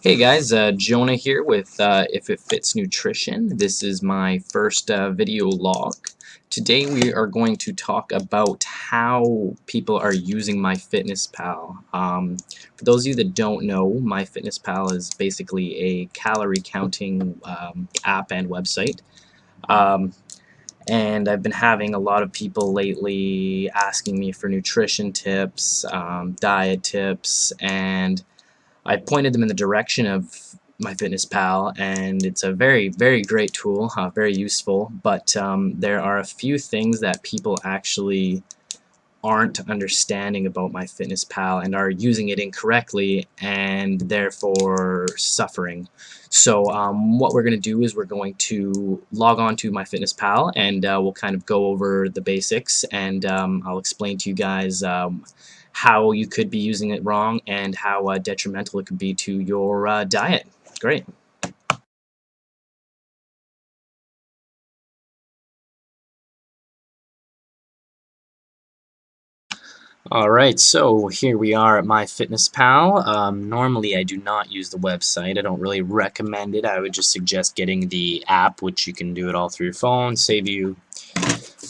Hey guys, Jonah here with If It Fits Nutrition. This is my first video log. Today we are going to talk about how people are using MyFitnessPal. For those of you that don't know, MyFitnessPal is basically a calorie counting app and website. And I've been having a lot of people lately asking me for nutrition tips, diet tips, and I pointed them in the direction of MyFitnessPal, and it's a very, very great tool, very useful, but there are a few things that people actually aren't understanding about MyFitnessPal and are using it incorrectly and therefore suffering. So what we're going to do is we're going to log on to MyFitnessPal and we'll kind of go over the basics, and I'll explain to you guys how you could be using it wrong and how detrimental it could be to your diet. Great. Alright, so here we are at MyFitnessPal. Normally I do not use the website. I don't really recommend it. I would just suggest getting the app, which you can do it all through your phone, save you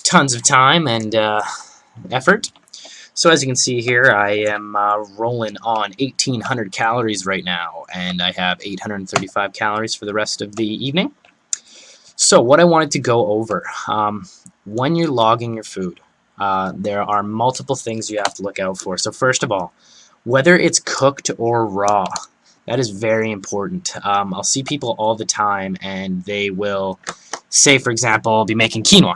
tons of time and effort. So as you can see here, I am rolling on 1,800 calories right now, and I have 835 calories for the rest of the evening. So what I wanted to go over, when you're logging your food, there are multiple things you have to look out for. So first of all, whether it's cooked or raw, that is very important. I'll see people all the time, and they will say, for example, be making quinoa,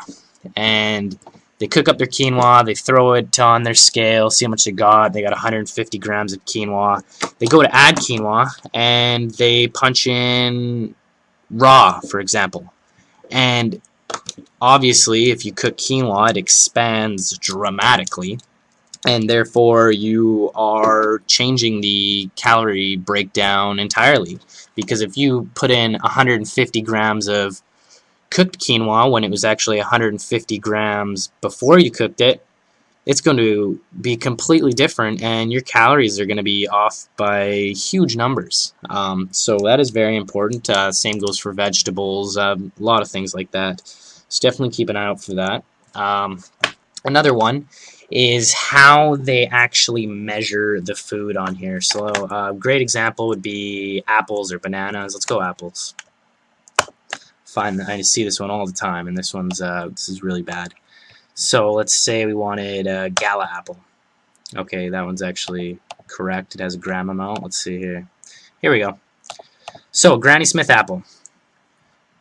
and they cook up their quinoa, they throw it on their scale, see how much they got 150 grams of quinoa. They go to add quinoa, and they punch in raw, for example. And obviously, if you cook quinoa, it expands dramatically, and therefore you are changing the calorie breakdown entirely. Because if you put in 150 grams of cooked quinoa when it was actually 150 grams before you cooked it, it's going to be completely different, and your calories are going to be off by huge numbers. So that is very important. Same goes for vegetables, a lot of things like that. So definitely keep an eye out for that. Another one is how they actually measure the food on here. So a great example would be apples or bananas. Let's go apples. I see this one all the time, and this is really bad. So let's say we wanted a Gala apple. Okay, that one's actually correct. It has a gram amount. Let's see here. Here we go. So Granny Smith apple,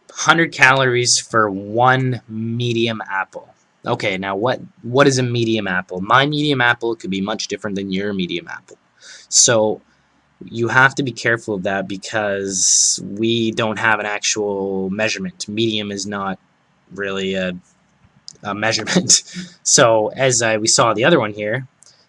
100 calories for one medium apple. Okay, now what is a medium apple? My medium apple could be much different than your medium apple. So you have to be careful of that, because we don't have an actual measurement. Medium is not really a measurement. So as we saw the other one here,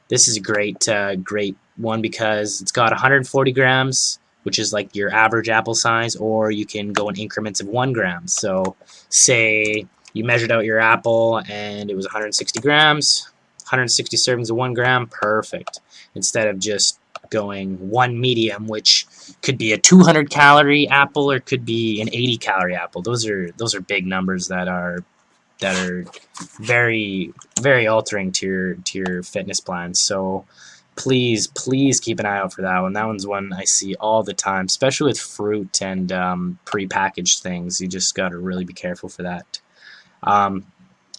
this is a great one, because it's got 140 grams, which is like your average apple size, or you can go in increments of 1 gram. So say you measured out your apple and it was 160 grams, 160 servings of 1 gram, perfect. Instead of just going one medium, which could be a 200 calorie apple or could be an 80 calorie apple. Those are big numbers that are very, very altering to your fitness plan. So please keep an eye out for that one. That one's one I see all the time, especially with fruit and pre-packaged things. You just got to really be careful for that.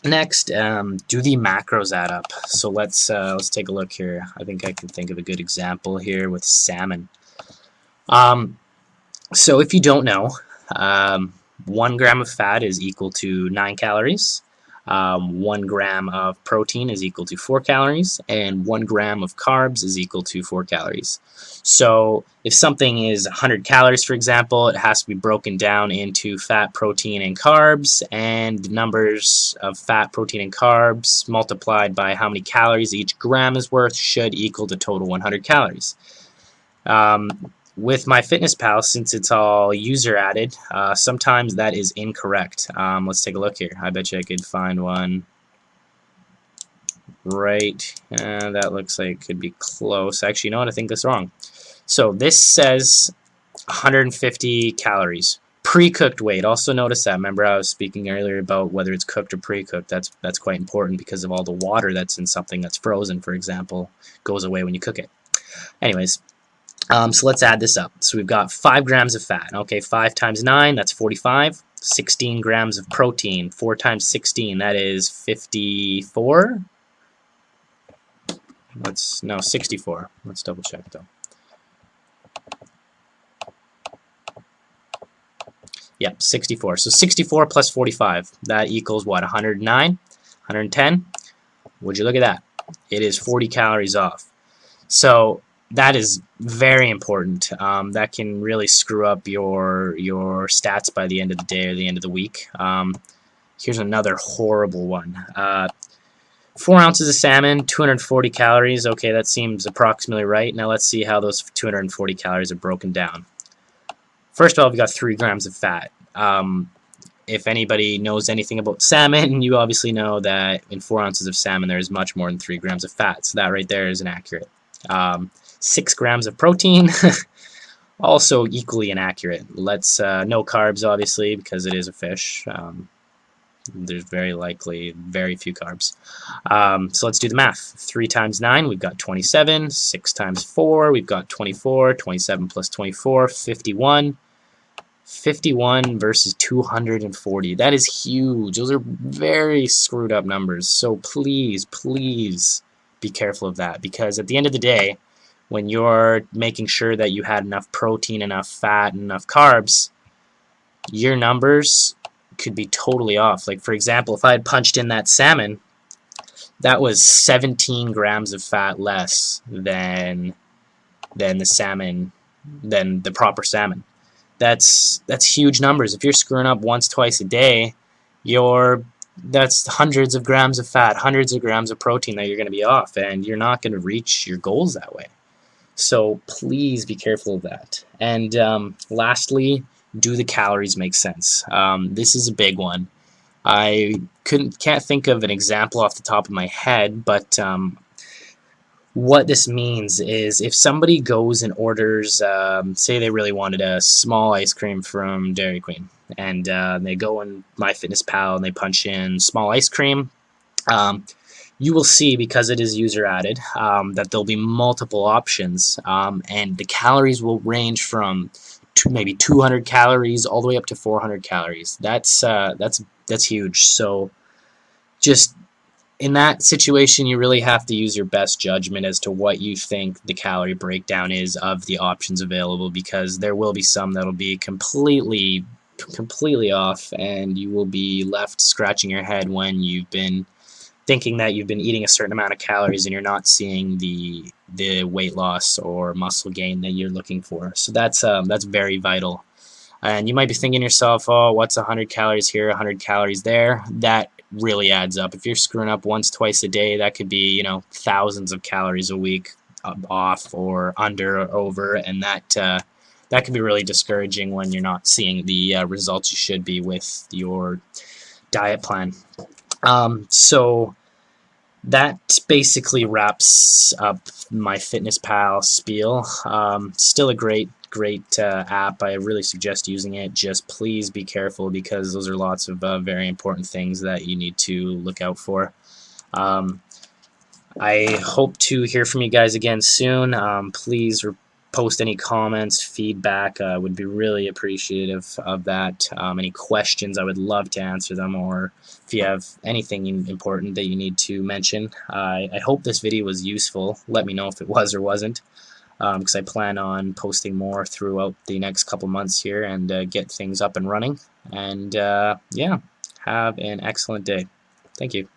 Next, do the macros add up? So let's take a look here. I think I can think of a good example here with salmon. So if you don't know, 1 gram of fat is equal to 9 calories. 1 gram of protein is equal to 4 calories, and 1 gram of carbs is equal to 4 calories. So if something is 100 calories, for example, it has to be broken down into fat, protein, and carbs, and the numbers of fat, protein, and carbs multiplied by how many calories each gram is worth should equal the total 100 calories. With MyFitnessPal, since it's all user added, sometimes that is incorrect. Let's take a look here. I bet you I could find one right. That looks like it could be close. Actually, you know what? I think that's wrong. So this says 150 calories. Pre-cooked weight. Also notice that. Remember I was speaking earlier about whether it's cooked or pre-cooked. That's quite important because of all the water that's in something that's frozen, for example, goes away when you cook it. Anyways, so let's add this up. So we've got 5 grams of fat. Okay, 5 times 9, that's 45. 16 grams of protein. 4 times 16, that is 54. No, 64. Let's double check though. Yep, 64. So 64 plus 45, that equals what? 109? 110? Would you look at that? It is 40 calories off. So that is very important. That can really screw up your stats by the end of the day or the end of the week. Here's another horrible one. 4 ounces of salmon, 240 calories. Okay, that seems approximately right. Now let's see how those 240 calories are broken down. First of all, we've got 3 grams of fat. If anybody knows anything about salmon, you obviously know that in 4 ounces of salmon there is much more than 3 grams of fat. So that right there is inaccurate. 6 grams of protein, also equally inaccurate. Let's no carbs, obviously, because it is a fish. There's very likely very few carbs. So let's do the math. 3 times 9, we've got 27. 6 times 4, we've got 24. 27 plus 24, 51. 51 versus 240. That is huge. Those are very screwed up numbers. So please, please be careful of that, because at the end of the day, when you're making sure that you had enough protein, enough fat, and enough carbs, your numbers could be totally off. Like, for example, if I had punched in that salmon, that was 17 grams of fat less than the salmon, than the proper salmon. That's huge numbers. If you're screwing up once, twice a day, that's hundreds of grams of fat, hundreds of grams of protein that you're going to be off, and you're not going to reach your goals that way. So please be careful of that. And lastly, do the calories make sense? This is a big one. I can't think of an example off the top of my head, but what this means is if somebody goes and orders, say they really wanted a small ice cream from Dairy Queen, and they go in MyFitnessPal and they punch in small ice cream, you will see, because it is user added, that there'll be multiple options, and the calories will range from maybe 200 calories all the way up to 400 calories. That's huge. So just in that situation, you really have to use your best judgment as to what you think the calorie breakdown is of the options available, because there will be some that'll be completely off, and you will be left scratching your head when you've been thinking that you've been eating a certain amount of calories and you're not seeing the weight loss or muscle gain that you're looking for. So that's very vital. And you might be thinking to yourself, oh, what's 100 calories here, 100 calories there? That really adds up. If you're screwing up once, twice a day, that could be, thousands of calories a week off or under or over, and that can be really discouraging when you're not seeing the results you should be with your diet plan. So that basically wraps up MyFitnessPal spiel. Still a great app. I really suggest using it. Just please be careful, because those are lots of very important things that you need to look out for. I hope to hear from you guys again soon. Please post any comments, feedback. Would be really appreciative of that. Any questions, I would love to answer them, or if you have anything important that you need to mention. I hope this video was useful. Let me know if it was or wasn't, because I plan on posting more throughout the next couple months here and get things up and running. And yeah, have an excellent day. Thank you.